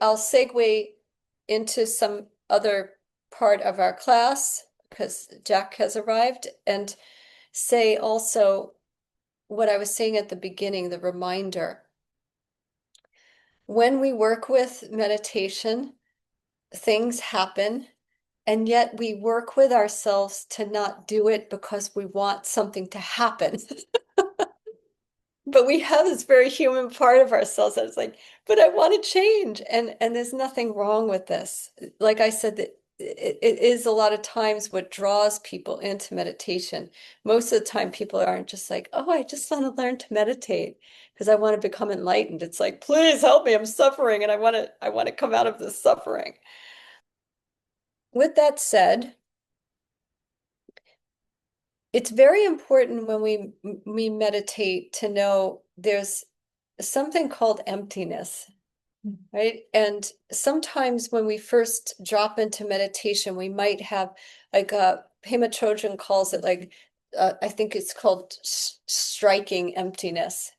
I'll segue into some other part of our class because Jack has arrived, and say also what I was saying at the beginning, the reminder. When we work with meditation, things happen, and yet we work with ourselves to not do it because we want something to happen. But we have this very human part of ourselves that's like, but I want to change. And there's nothing wrong with this. Like I said, that it is a lot of times what draws people into meditation. Most of the time people aren't just like, oh, I just want to learn to meditate because I want to become enlightened. It's like, please help me, I'm suffering and I want to come out of this suffering. With that said, it's very important when we meditate to know there's something called emptiness, right? And sometimes when we first drop into meditation, we might have like Pema Chodron calls it like I think it's called striking emptiness.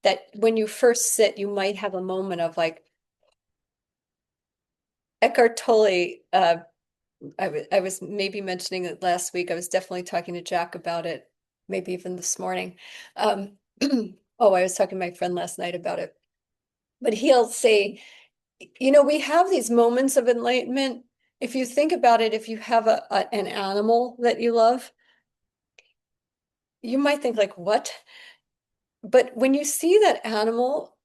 That when you first sit, you might have a moment of like Eckhart Tolle. I was maybe mentioning it last week. I was definitely talking to Jack about it, maybe even this morning. Oh, I was talking to my friend last night about it. But he'll say, we have these moments of enlightenment. If you think about it, if you have an animal that you love, you might think like, what? But when you see that animal,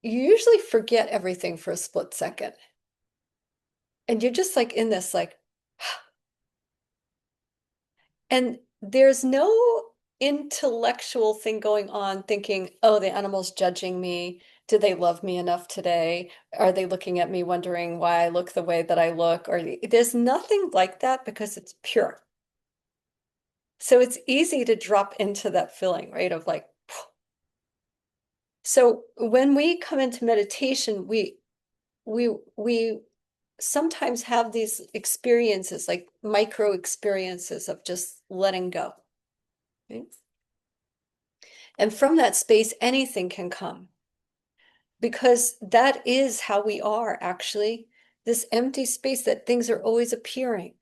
you usually forget everything for a split second. And you're just like in this like, and there's no intellectual thing going on thinking, oh, the animal's judging me. Do they love me enough today? Are they looking at me wondering why I look the way that I look? Or there's nothing like that because it's pure. So it's easy to drop into that feeling, right? Of like, so when we come into meditation, we sometimes have these experiences, like micro experiences of just letting go. Right? And from that space, anything can come because that is how we are actually, this empty space that things are always appearing.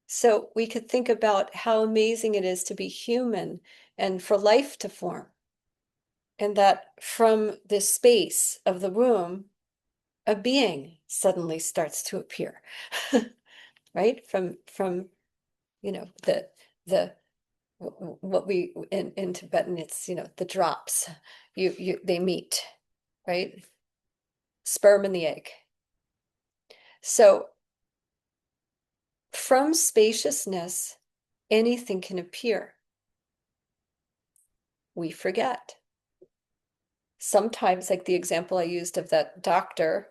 So we could think about how amazing it is to be human and for life to form. And that from this space of the room, a being suddenly starts to appear, right? From the what we in Tibetan, it's the drops. They meet, right? Sperm and the egg. So from spaciousness, anything can appear. We forget. Sometimes, like the example I used of that doctor,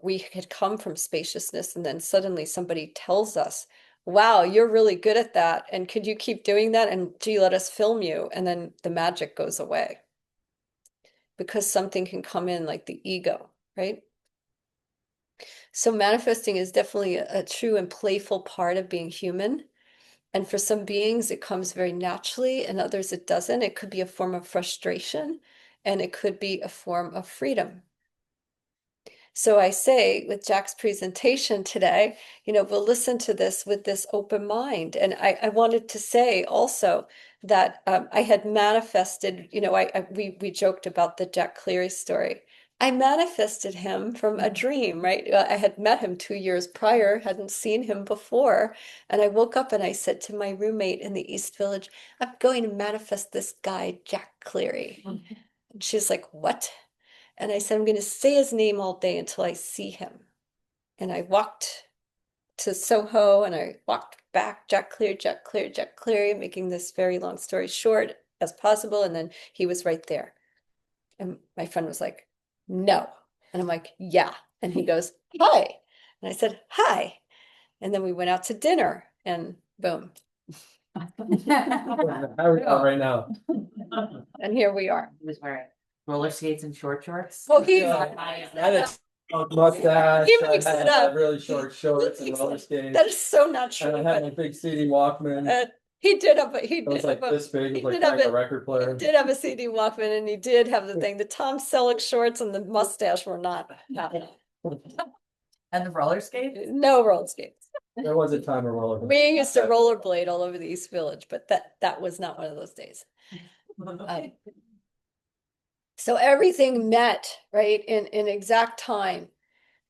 we had come from spaciousness and then suddenly somebody tells us, wow, you're really good at that. And could you keep doing that? And do you let us film you? And then the magic goes away because something can come in like the ego, right? So manifesting is definitely a true and playful part of being human. And for some beings, it comes very naturally, and others it doesn't. It could be a form of frustration, and it could be a form of freedom. So I say with Jack's presentation today, we'll listen to this with this open mind. And I wanted to say also that I had manifested, we joked about the Jack Cleary story. I manifested him from a dream, right? I had met him 2 years prior, hadn't seen him before. And I woke up and I said to my roommate in the East Village, I'm going to manifest this guy, Jack Cleary. And she's like, what? And I said, I'm going to say his name all day until I see him. And I walked to Soho and I walked back, Jack Cleary, Jack Cleary, Jack Cleary, making this very long story short as possible. And then he was right there. And my friend was like, no. And I'm like, yeah. And he goes, hi. And I said, hi. And then we went out to dinner and boom. How are we on right now? And here we are. He was wearing roller skates and short shorts. Oh, he's mustache. He makes it up. Really short shorts and roller skates. That is so not true. And I had my big CD Walkman. he It was did have like a, this big, he it was did like have carrying a a, record he player. did have a CD Walkman and he did have the thing. The Tom Selleck shorts and the mustache were not happening. And the roller skates? No roller skates. There was a time of roller. We used to rollerblade all over the East Village, but that was not one of those days. Um, so everything met, right, in exact time.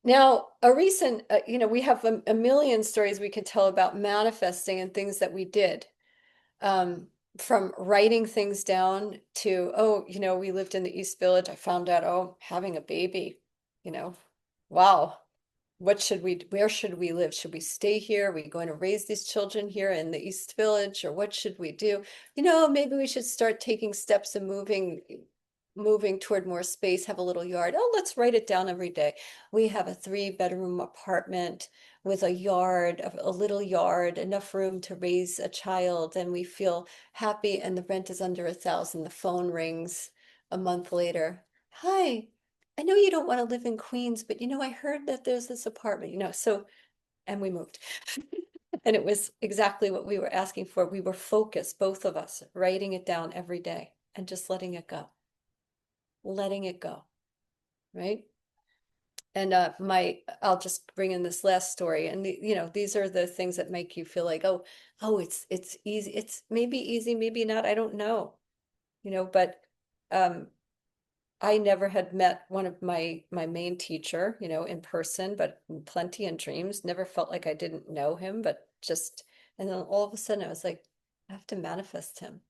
Now, a recent, we have a million stories we could tell about manifesting and things that we did. Um, from writing things down to, oh, we lived in the East Village. I found out, oh, having a baby, you know, wow. Where should we live? Should we stay here? Are we going to raise these children here in the East Village, or what should we do? Maybe we should start taking steps and moving toward more space, have a little yard. Oh, let's write it down every day. We have a 3-bedroom apartment with a little yard, enough room to raise a child, and we feel happy, and the rent is under 1,000. The phone rings a month later. Hi, I know you don't want to live in Queens, but I heard that there's this apartment, and we moved. And it was exactly what we were asking for. We were focused, both of us, writing it down every day and just letting it go, right? And I'll just bring in this last story. And these are the things that make you feel like, oh, it's easy. It's maybe easy, maybe not. I don't know, but um, I never had met one of my main teacher, in person, but plenty in dreams. Never felt like I didn't know him, but just, and then all of a sudden I was like, I have to manifest him.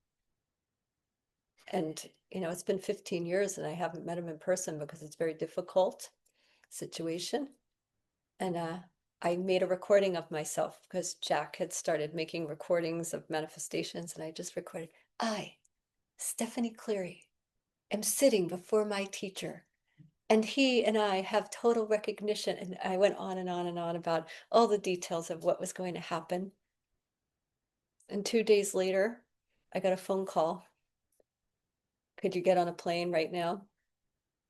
And it's been 15 years and I haven't met him in person because it's a very difficult situation. And I made a recording of myself because Jack had started making recordings of manifestations, and I just recorded, I, Stephanie Cleary, am sitting before my teacher, and he and I have total recognition. And I went on and on and on about all the details of what was going to happen. And 2 days later, I got a phone call. Could you get on a plane right now?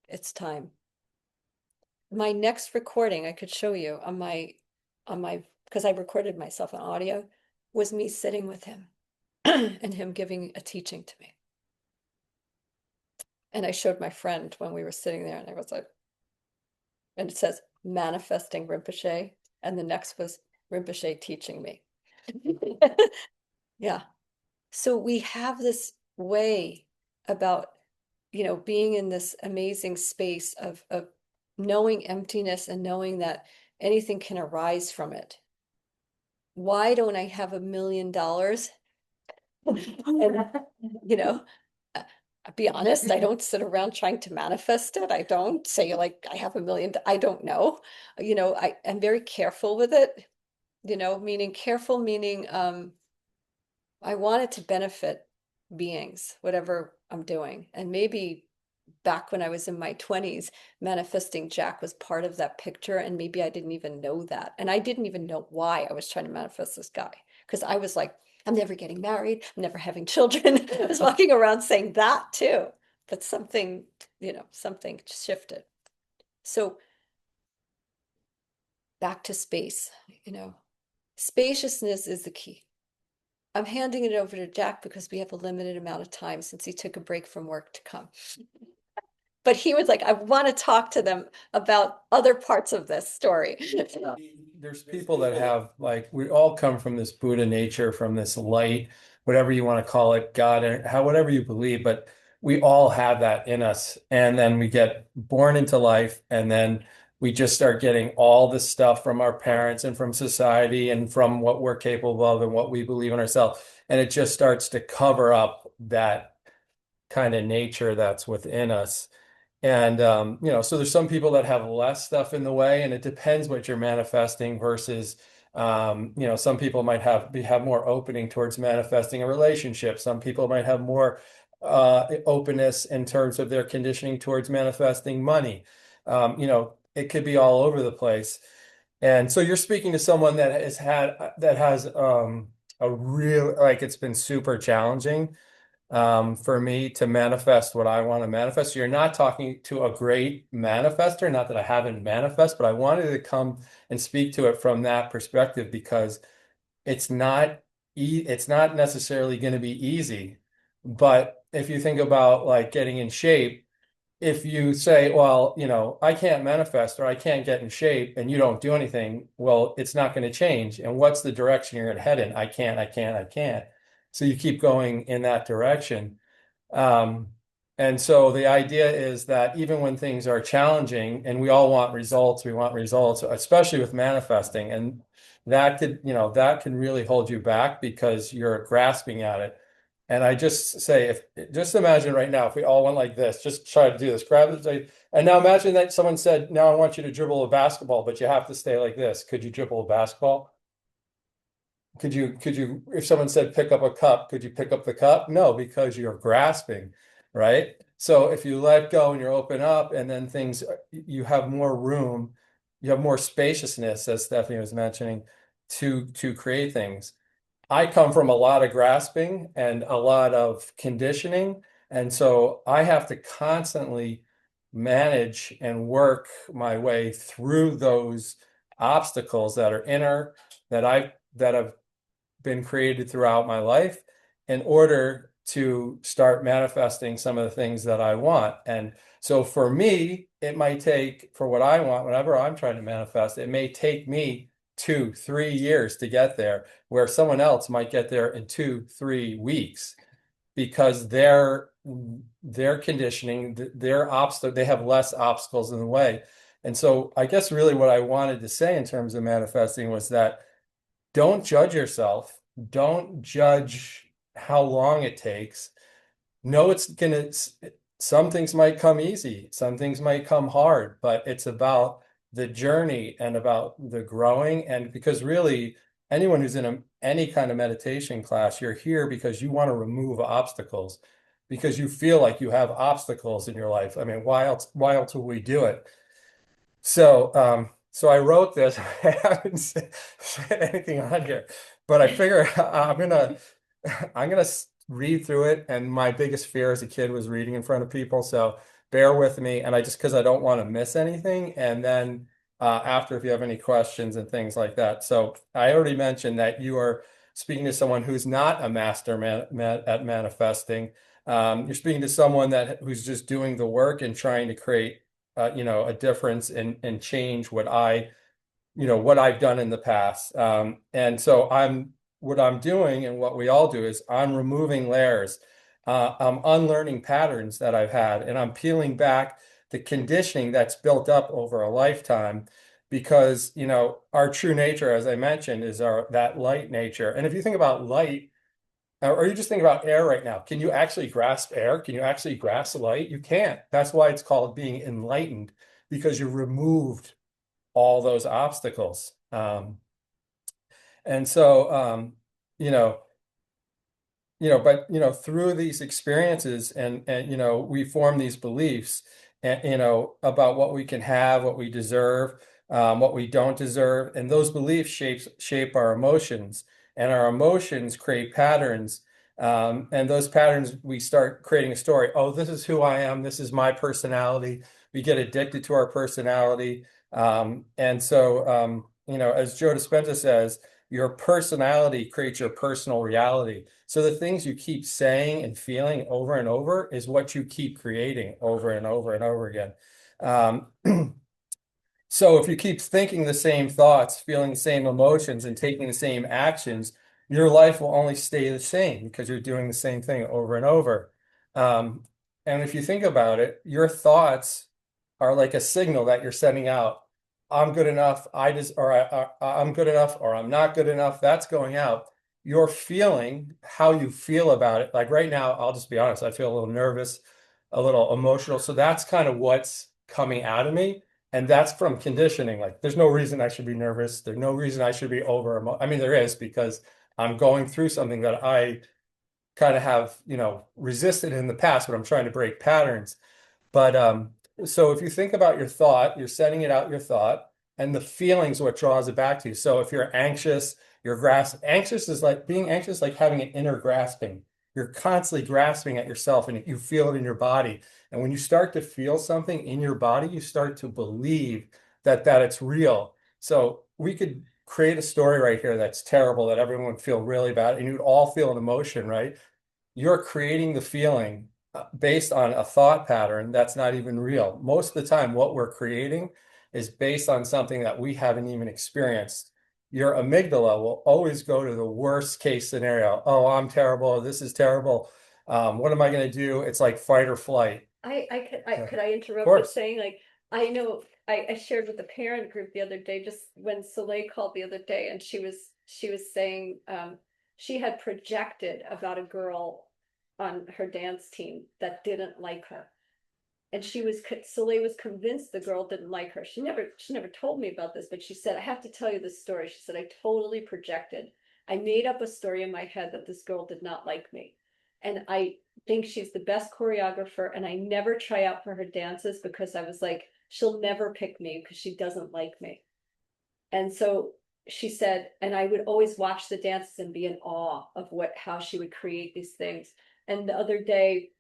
It's time. My next recording I could show you on my because I recorded myself on audio, was me sitting with him and him giving a teaching to me. And I showed my friend when we were sitting there, and I was like, and it says manifesting Rinpoche, and the next was Rinpoche teaching me. Yeah. So we have this way about, being in this amazing space of knowing emptiness and knowing that anything can arise from it. Why don't I have $1 million? And, you know, I'll be honest, I don't sit around trying to manifest it. I don't say like I have 1 million. I don't know. I'm very careful with it, meaning careful, meaning I want it to benefit beings, whatever I'm doing. And maybe back when I was in my 20s, manifesting Jack was part of that picture. And maybe I didn't even know that. And I didn't even know why I was trying to manifest this guy. Because I was like, I'm never getting married. I'm never having children. I was walking around saying that too. But something shifted. So back to space, spaciousness is the key. I'm handing it over to Jack because we have a limited amount of time since he took a break from work to come. But he was like, I want to talk to them about other parts of this story. There's people that have, like, we all come from this Buddha nature, from this light, whatever you want to call it, God, and whatever you believe, but we all have that in us. And then we get born into life, and then we just start getting all this stuff from our parents and from society and from what we're capable of and what we believe in ourselves. And it just starts to cover up that kind of nature that's within us. And so there's some people that have less stuff in the way, and it depends what you're manifesting versus some people might have more opening towards manifesting a relationship. Some people might have more openness in terms of their conditioning towards manifesting money. It could be all over the place. And so you're speaking to someone that has a real, like, it's been super challenging for me to manifest what I want to manifest. So you're not talking to a great manifester, not that I haven't manifest, but I wanted to come and speak to it from that perspective because it's not it's not necessarily going to be easy. But if you think about like getting in shape, if you say, well, I can't manifest or I can't get in shape and you don't do anything, well, it's not going to change. And what's the direction you're going to head in? I can't, I can't, I can't. So you keep going in that direction. Um, and so the idea is that even when things are challenging and we all want results, especially with manifesting. And that can really hold you back because you're grasping at it. And I just say, just imagine right now, if we all went like this, just try to do this, grab it. And now imagine that someone said, now I want you to dribble a basketball, but you have to stay like this. Could you dribble a basketball? Could you, if someone said pick up a cup, could you pick up the cup? No, because you're grasping, right? So if you let go and you're open up and then you have more room, you have more spaciousness, as Stephanie was mentioning, to create things. I come from a lot of grasping and a lot of conditioning. And so I have to constantly manage and work my way through those obstacles that are inner, that have been created throughout my life in order to start manifesting some of the things that I want. And so for me, it might take, for what I want, whenever I'm trying to manifest, it may take me 2, 3 years to get there, where someone else might get there in 2, 3 weeks because their conditioning, their obstacle, they have less obstacles in the way. And so I guess really what I wanted to say in terms of manifesting was that don't judge yourself. Don't judge how long it takes. No, some things might come easy, some things might come hard, but it's about the journey and about the growing. And because really, anyone who's in any kind of meditation class, you're here because you want to remove obstacles, because you feel like you have obstacles in your life. I mean, why else would we do it? So I wrote this. I haven't said anything on here, but I figure I'm gonna read through it. And my biggest fear as a kid was reading in front of people. So bear with me. And because I don't want to miss anything. And then after, if you have any questions and things like that. So I already mentioned that you are speaking to someone who's not a master at manifesting. You're speaking to someone who's just doing the work and trying to create a difference and change what I've done in the past. And so what I'm doing and what we all do is I'm removing layers. I'm unlearning patterns that I've had, and I'm peeling back the conditioning that's built up over a lifetime because, our true nature, as I mentioned, is that light nature. And if you think about light, or you just think about air right now, can you actually grasp air? Can you actually grasp light? You can't. That's why it's called being enlightened, because you removed all those obstacles. And so, you know, but through these experiences and we form these beliefs and about what we can have, what we deserve, what we don't deserve, and those beliefs shape our emotions, and our emotions create patterns. And those patterns, we start creating a story. Oh, this is who I am. This is my personality. We get addicted to our personality. And so, as Joe Dispenza says, your personality creates your personal reality. So the things you keep saying and feeling over and over is what you keep creating over and over and over again. So if you keep thinking the same thoughts, feeling the same emotions, and taking the same actions, your life will only stay the same because you're doing the same thing over and over. Um, and if you think about it, your thoughts are like a signal that you're sending out. I'm good enough. I'm good enough, or I'm not good enough. That's going out. You're feeling how you feel about it. Like right now, I'll just be honest. I feel a little nervous, a little emotional. So that's kind of what's coming out of me. And that's from conditioning. Like, there's no reason I should be nervous. There's no reason I should be I mean, there is, because I'm going through something that I kind of have, resisted in the past, but I'm trying to break patterns. But so if you think about your thought, you're sending it out, your thought, and the feelings what draws it back to you. So if you're anxious, anxious is like being anxious, like having an inner grasping. You're constantly grasping at yourself and you feel it in your body. And when you start to feel something in your body, you start to believe that it's real. So we could create a story right here that's terrible that everyone would feel really bad and you'd all feel an emotion, right? You're creating the feeling based on a thought pattern that's not even real. Most of the time, what we're creating is based on something that we haven't even experienced. Your amygdala will always go to the worst case scenario. Oh, I'm terrible. This is terrible. What am I going to do? It's like fight or flight. Could I Of interrupt with course. saying, like, I know I shared with the parent group the other day, just when Soleil called the other day, and she was saying she had projected about a girl on her dance team that didn't like her. And Soleil was convinced the girl didn't like her. She never told me about this, but she said, I have to tell you this story. She said, I totally projected. I made up a story in my head that this girl did not like me. And I think she's the best choreographer. And I never try out for her dances because I was like, she'll never pick me because she doesn't like me. And so she said, and I would always watch the dances and be in awe of how she would create these things. And the other day,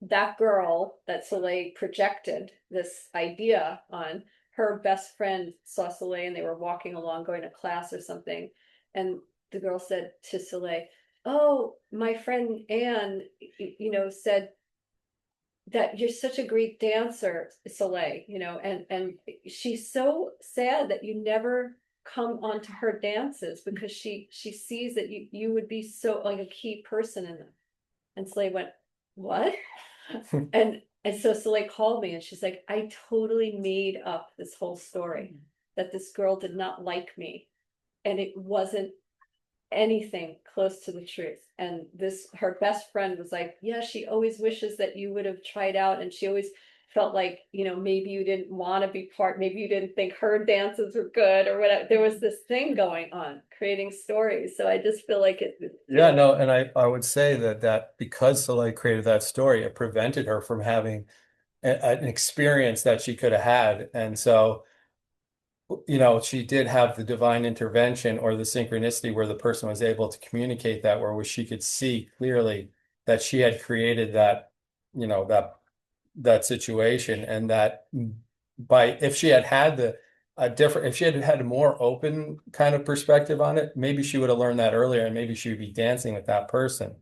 that girl that Soleil projected this idea on, her best friend saw Soleil and they were walking along going to class or something. And the girl said to Soleil, oh, my friend Anne, said that you're such a great dancer, Soleil, and she's so sad that you never come onto her dances because she sees that you would be so like a key person in them. And Soleil went, what? And so Soleil called me and she's like, I totally made up this whole story that this girl did not like me. And it wasn't anything close to the truth. And her best friend was like, yeah, she always wishes that you would have tried out. And she always felt like, maybe you didn't want to be maybe you didn't think her dances were good or whatever. There was this thing going on, creating stories. So I just feel like Yeah, no, and I would say that because Soleil created that story, it prevented her from having an experience that she could have had. And so, she did have the divine intervention or the synchronicity where the person was able to communicate that, where she could see clearly that she had created that, that situation, and that if she had had if she had had a more open kind of perspective on it, maybe she would have learned that earlier and maybe she would be dancing with that person.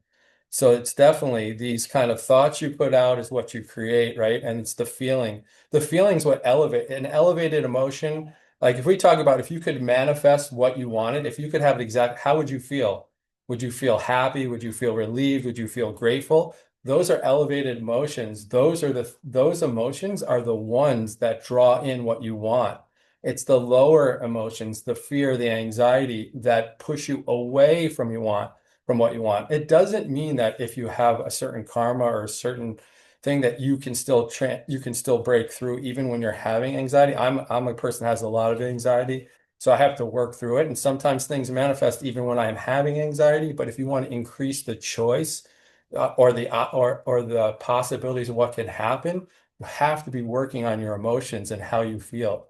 So it's definitely these kind of thoughts you put out is what you create, right? And it's the feeling. The feeling's what elevate an elevated emotion. Like if we talk about if you could manifest what you wanted, if you could have how would you feel? Would you feel happy? Would you feel relieved? Would you feel grateful? Those are elevated emotions. Those emotions are the ones that draw in what you want. It's the lower emotions, the fear, the anxiety that push you away from what you want. It doesn't mean that if you have a certain karma or a certain thing that you can still break through even when you're having anxiety. I'm a person that has a lot of anxiety, so I have to work through it. And sometimes things manifest even when I'm having anxiety. But if you want to increase the choice or the possibilities of what can happen, you have to be working on your emotions and how you feel.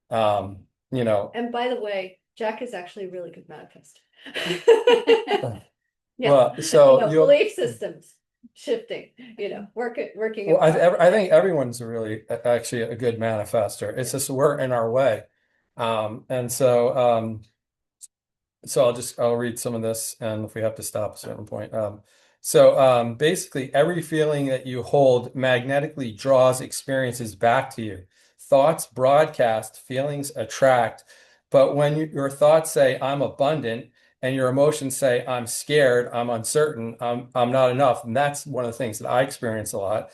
Um, you know, and by the way, Jack is actually a really good manifest. Yeah, well, so belief systems shifting, working in well, progress. I think everyone's actually a good manifester. It's just we're in our way. And so I'll read some of this, and if we have to stop at a certain point. Basically, every feeling that you hold magnetically draws experiences back to you. Thoughts broadcast, feelings attract. But when your thoughts say, I'm abundant, and your emotions say, I'm scared, I'm uncertain, I'm not enough, and that's one of the things that I experience a lot.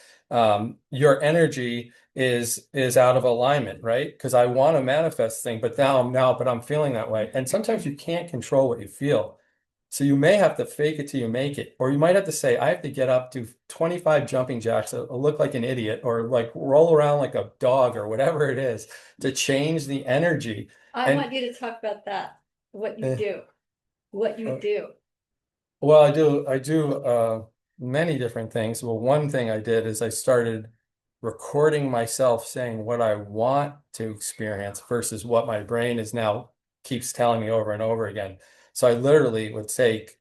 Your energy is out of alignment, right? Because I want to manifest thing, but but I'm feeling that way. And sometimes you can't control what you feel. So you may have to fake it till you make it, or you might have to say, I have to get up to 25 jumping jacks, or look like an idiot, or like roll around like a dog, or whatever it is to change the energy. I And want you to talk about that, what you eh, do, what you uh, do. well, I do many different things. Well, one thing I did is I started recording myself saying what I want to experience versus what my brain is now keeps telling me over and over again. So I literally would take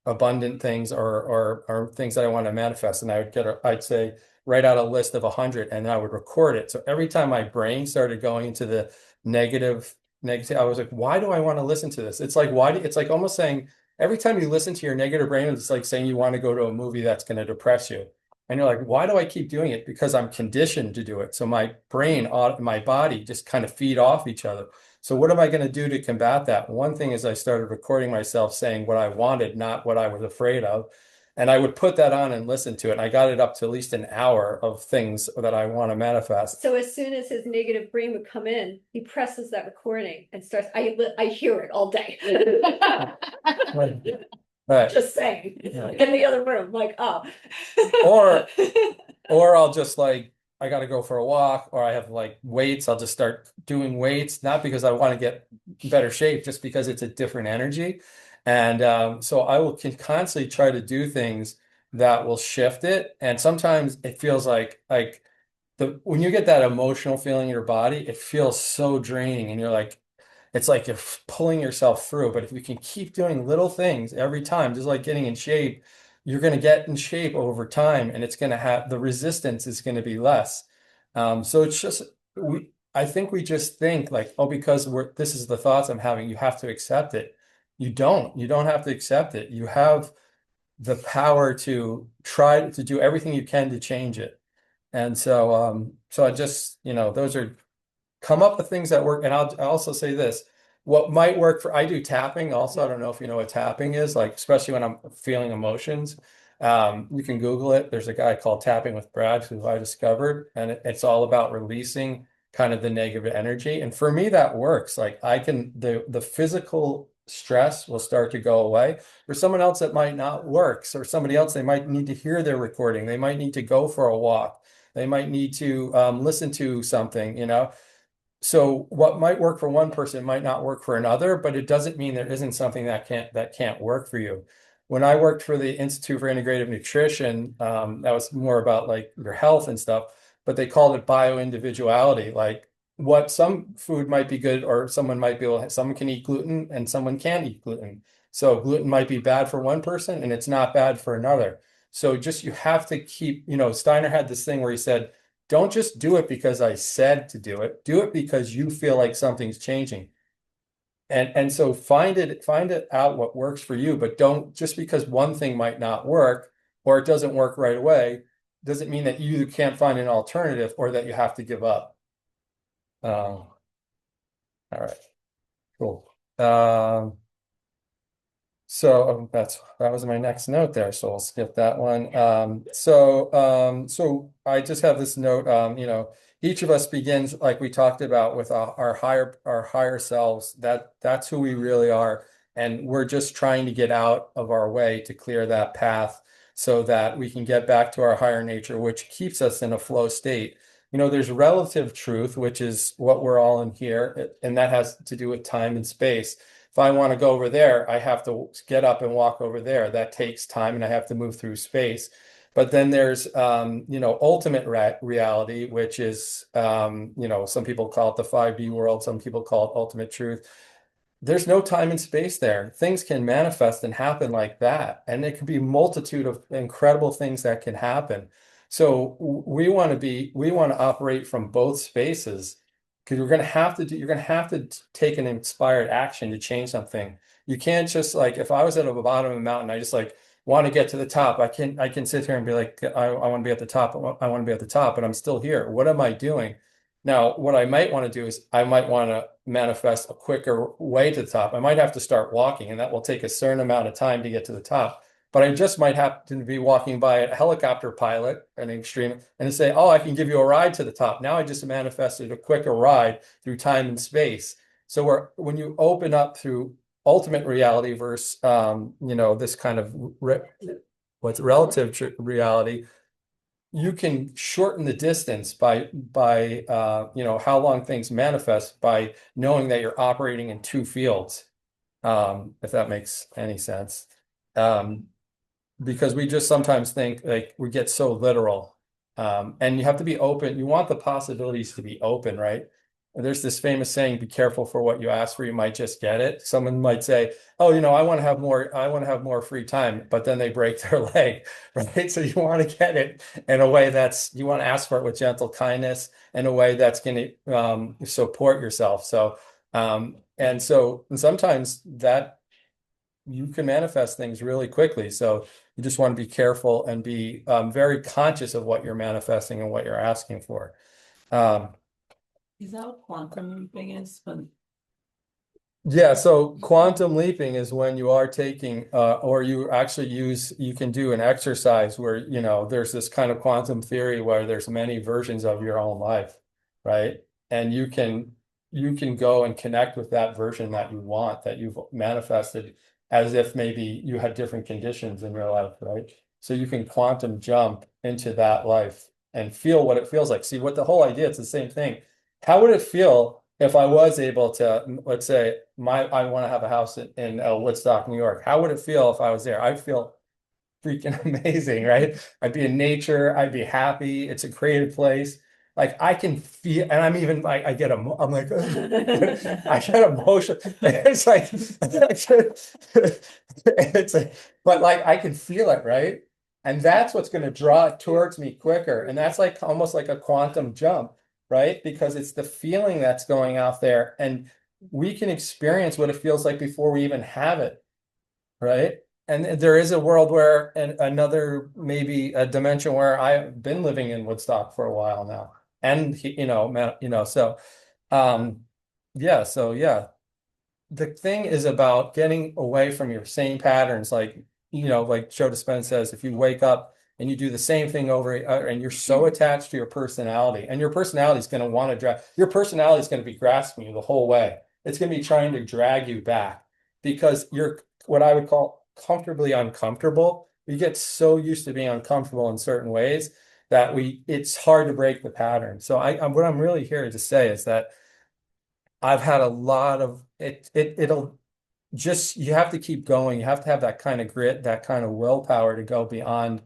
abundant things or things that I want to manifest, and I'd say write out a list of 100, and I would record it. So every time my brain started going into the negative negative, I was like, why do I want to listen to this? It's like, it's like almost saying every time you listen to your negative brain, it's like saying you want to go to a movie that's going to depress you. And you're like, why do I keep doing it? Because I'm conditioned to do it. So my brain, my body just kind of feed off each other. So what am I going to do to combat that? One thing is I started recording myself saying what I wanted, not what I was afraid of. And I would put that on and listen to it. And I got it up to at least an hour of things that I want to manifest. So as soon as his negative brain would come in, he presses that recording and starts, I hear it all day. Right. Right. Just saying, Yeah. in the other room, like, oh. Or I'll just like, I got to go for a walk, or I have like weights. I'll just start doing weights, not because I want to get better shape, just because it's a different energy. And so I will constantly try to do things that will shift it. And sometimes it feels like when you get that emotional feeling in your body, it feels so draining, and you're like, it's like you're pulling yourself through. But if you can keep doing little things every time, just like getting in shape, you're going to get in shape over time, and it's going to have the resistance is going to be less. So it's just I think we just think like, oh, because this is the thoughts I'm having, you have to accept it. You don't have to accept it. You have the power to try to do everything you can to change it. And so I just, those are come up with things that work. And I'll also say this, what might work for, I do tapping also. I don't know if you know what tapping is, like, especially when I'm feeling emotions. You can Google it. There's a guy called Tapping with Brad who I discovered, and it's all about releasing kind of the negative energy. And for me, that works. Like the physical stress will start to go away. For someone else, that might not work. So somebody else, they might need to hear their recording. They might need to go for a walk. They might need to listen to something. So what might work for one person might not work for another, but it doesn't mean there isn't something that can't work for you. When I worked for the Institute for Integrative Nutrition, that was more about like your health and stuff, but they called it bio-individuality. Like what some food might be good, or someone can eat gluten and someone can't eat gluten. So gluten might be bad for one person and it's not bad for another. So just you have to keep, Steiner had this thing where he said, don't just do it because I said to do it. Do it because you feel like something's changing. And so find it out what works for you, but don't just because one thing might not work or it doesn't work right away, doesn't mean that you can't find an alternative or that you have to give up. All right, cool. So that was my next note there. So I'll skip that one. So I just have this note. Each of us begins like we talked about with our higher selves. That's who we really are, and we're just trying to get out of our way to clear that path so that we can get back to our higher nature, which keeps us in a flow state. There's relative truth, which is what we're all in here, and that has to do with time and space. If I want to go over there, I have to get up and walk over there. That takes time and I have to move through space. But then there's, ultimate reality, which is, some people call it the 5D world. Some people call it ultimate truth. There's no time and space there. Things can manifest and happen like that. And it could be a multitude of incredible things that can happen. So we want to operate from both spaces, because you're going to have to take an inspired action to change something. You can't just like, if I was at the bottom of a mountain, I just like want to get to the top. I can sit here and be like, I want to be at the top. I want to be at the top, but I'm still here. What am I doing? Now, what I might want to do is I might want to manifest a quicker way to the top. I might have to start walking, and that will take a certain amount of time to get to the top. But I just might happen to be walking by a helicopter pilot, an extreme, and say, "Oh, I can give you a ride to the top." Now I just manifested a quicker ride through time and space. So when you open up through ultimate reality versus, this kind of what's relative reality, you can shorten the distance by how long things manifest by knowing that you're operating in two fields, if that makes any sense. Um, because we just sometimes think like we get so literal, and you have to be open. You want the possibilities to be open, right? And there's this famous saying, be careful for what you ask for, you might just get it. Someone might say, oh, I want to have more free time, but then they break their leg, right? So you want to get it in a way you want to ask for it with gentle kindness, in a way that's going to support yourself. So And sometimes that you can manifest things really quickly. So you just want to be careful and be very conscious of what you're manifesting and what you're asking for. Um, Is that what quantum leaping is? But Yeah, so quantum leaping is when you are taking, or you actually you can do an exercise where, there's this kind of quantum theory where there's many versions of your own life, right? And you can go and connect with that version that you want, that you've manifested as if maybe you had different conditions in your life, right? So you can quantum jump into that life and feel what it feels like. See, what the whole idea, it's the same thing. How would it feel if I was able to, let's say, I want to have a house in Woodstock, New York? How would it feel if I was there? I'd feel freaking amazing, right? I'd be in nature. I'd be happy. It's a creative place. Like I can feel, and I'm even like, I'm like, I get emotional. It's like, it's like, but like I can feel it, right? And that's what's going to draw it towards me quicker. And that's like almost like a quantum jump, right? Because it's the feeling that's going out there, and we can experience what it feels like before we even have it, right? And there is a world where, and another maybe a dimension where I've been living in Woodstock for a while now, and um, yeah, the thing is about getting away from your same patterns. Like, like Joe Dispenza says, if you wake up and you do the same thing over and you're so attached to your personality, and your personality is going to want to your personality is going to be grasping you the whole way. It's going to be trying to drag you back because you're what I would call comfortably uncomfortable. We get so used to being uncomfortable in certain ways that it's hard to break the pattern. So what I'm really here to say is that I've had a lot of it'll just, you have to keep going. You have to have that kind of grit, that kind of willpower to go beyond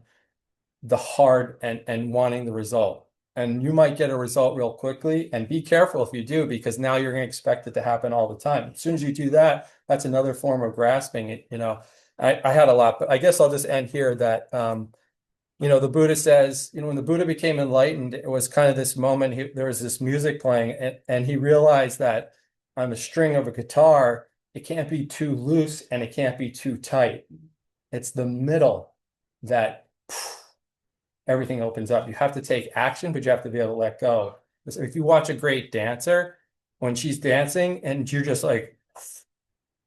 the hard and wanting the result. And you might get a result real quickly, and be careful if you do, because now you're going to expect it to happen all the time. As soon as you do that, that's another form of grasping it. I had a lot, but I guess I'll just end here that the Buddha says, when the Buddha became enlightened, it was kind of this moment, there was this music playing, and he realized that on the string of a guitar, it can't be too loose and it can't be too tight. It's the middle that everything opens up. You have to take action, but you have to be able to let go. If you watch a great dancer, when she's dancing and you're just like,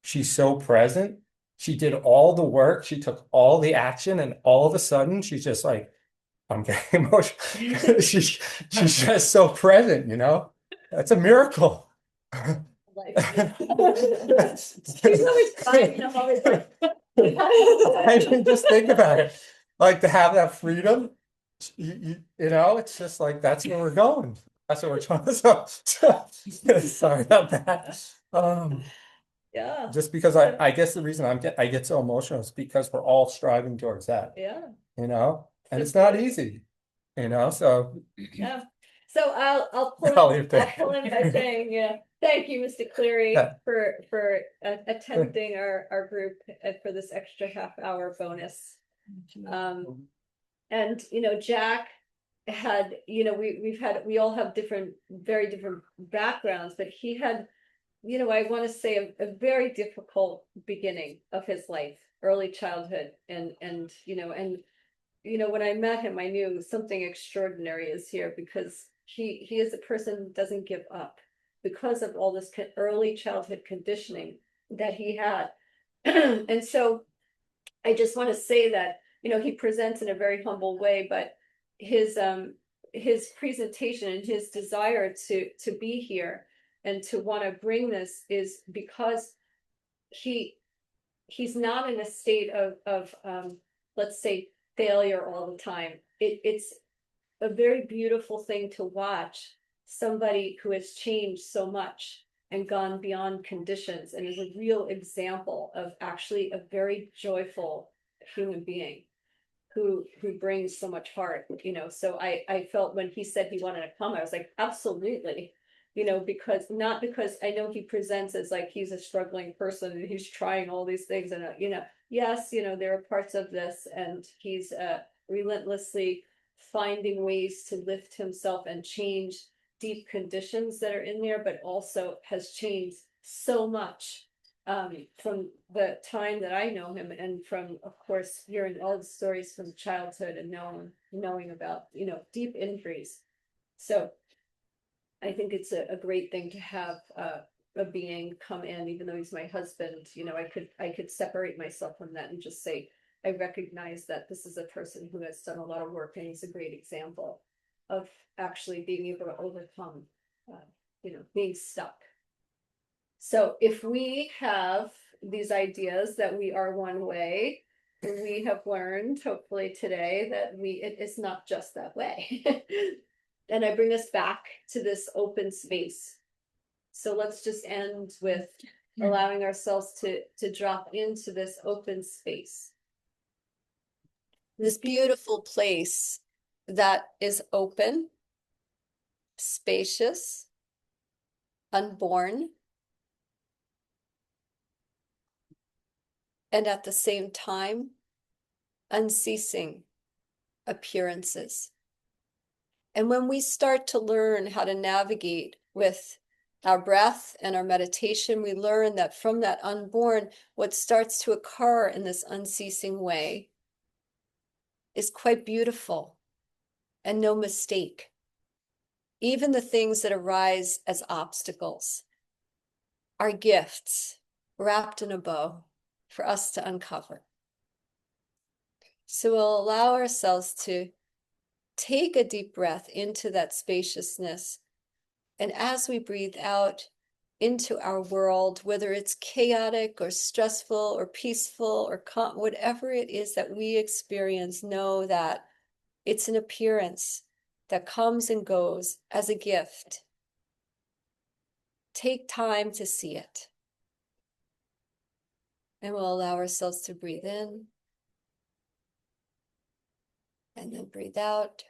she's so present. She did all the work. She took all the action, and all of a sudden, she's just like, I'm getting emotional. She's just so present. That's a miracle. She's always crying, I'm always like, I mean, just think about it. Like, to have that freedom, it's just like that's where we're going. That's what we're trying to. Sorry about that. yeah, Just because I guess the reason I get so emotional is because we're all striving towards that, yeah. and it's not easy, so Yeah. So I'll I'll leave it there. pull in by saying, yeah, thank you, Mr. Cleary, Yeah. for attending our group for this extra half-hour bonus. And Jack had, we all have very different backgrounds, but he had, I want to say a very difficult beginning of his life, early childhood, and when I met him, I knew something extraordinary is here, because he is a person who doesn't give up because of all this early childhood conditioning that he had. And so I just want to say that, he presents in a very humble way, but his presentation and his desire to be here and to want to bring this is because he's not in a state of let's say failure all the time. It's a very beautiful thing to watch somebody who has changed so much and gone beyond conditions, and is a real example of actually a very joyful human being who brings so much heart. So I felt when he said he wanted to come, I was like, absolutely. Because not because I know he presents as like he's a struggling person and he's trying all these things, and yes, there are parts of this, and he's relentlessly finding ways to lift himself and change deep conditions that are in there, but also has changed so much from the time that I know him, and from, of course, hearing all the stories from childhood and knowing about, deep injuries. So I think it's a great thing to have a being come in, even though he's my husband. I could separate myself from that and just say, I recognize that this is a person who has done a lot of work, and he's a great example of actually being able to overcome, being stuck. So if we have these ideas that we are one way, we have learned, hopefully today, that it is not just that way. And I bring us back to this open space. So let's just end with allowing ourselves to drop into this open space. This beautiful place that is open, spacious, unborn, and at the same time, unceasing appearances. And when we start to learn how to navigate with our breath and our meditation, we learn that from that unborn, what starts to occur in this unceasing way is quite beautiful and no mistake. Even the things that arise as obstacles are gifts wrapped in a bow for us to uncover. So we'll allow ourselves to take a deep breath into that spaciousness. And as we breathe out into our world, whether it's chaotic or stressful or peaceful or whatever it is that we experience, know that it's an appearance that comes and goes as a gift. Take time to see it. And we'll allow ourselves to breathe in and then breathe out.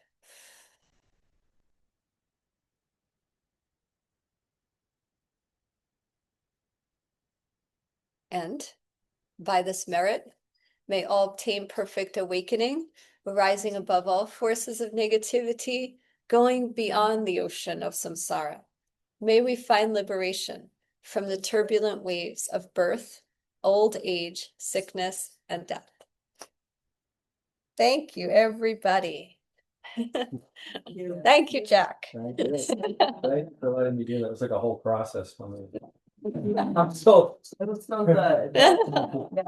And by this merit, may all obtain perfect awakening, rising above all forces of negativity, going beyond the ocean of samsara. May we find liberation from the turbulent waves of birth, old age, sickness, and death. Thank you, everybody. Thank you, Jack. Thank you. Thank you for letting me do that. It was like a whole process for me. I'm so. It was so good.